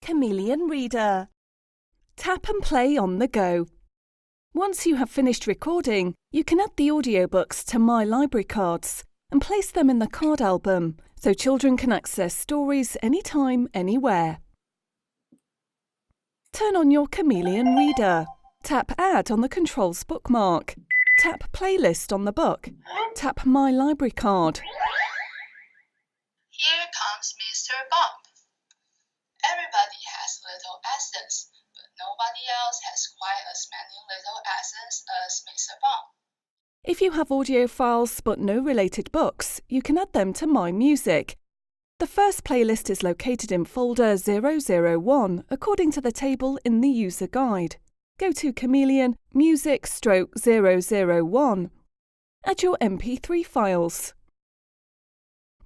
Chameleon Reader. Tap and play on the go. Once you have finished recording, you can add the audiobooks to My Library cards and place them in the card album so children can access stories anytime, anywhere. Turn on your Chameleon Reader. Tap Add on the Controls bookmark. Tap Playlist on the book. Tap My Library card. Here comes Mr. Bump. Everybody has little accents, but nobody else has quite as many little accents as Mr. Bump. If you have audio files but no related books, you can add them to My Music. The first playlist is located in folder 001 according to the table in the user guide. Go to Chameleon Music/001. Add your MP3 files.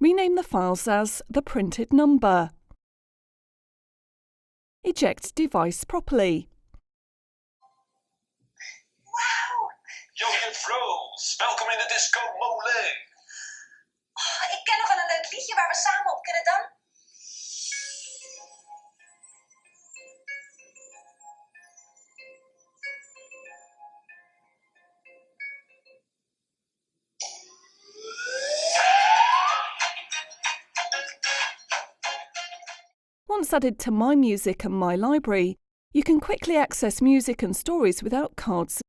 Rename the files as the printed number. Eject device properly. Wauw! Jongen Froos, welkom in de disco mole. Ik ken nog wel een leuk liedje waar we samen op kunnen dan. Once added to My Music and My Library, you can quickly access music and stories without cards.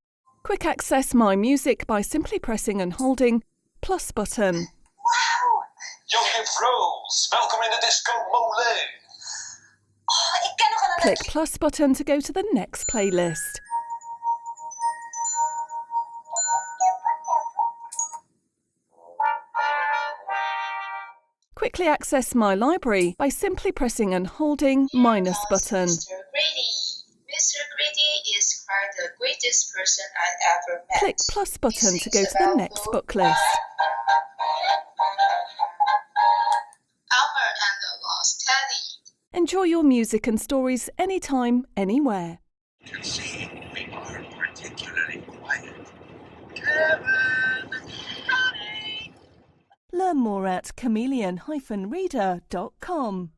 Quick access My Music by simply pressing and holding plus button. Wauw! Jongen Froos, welkom in de disco mole. Ik ken nog wel een Click plus button to go to the next playlist. Quickly access My Library by simply pressing and holding minus button. Mr. Greedy. Mr. Greedy is quite the greatest person I ever met. Click plus button to go to the next book list. Elmer and the Lost Teddy. Enjoy your music and stories anytime, anywhere. You can see we are particularly quiet. Kevin! Honey! Learn more at chameleon-reader.com.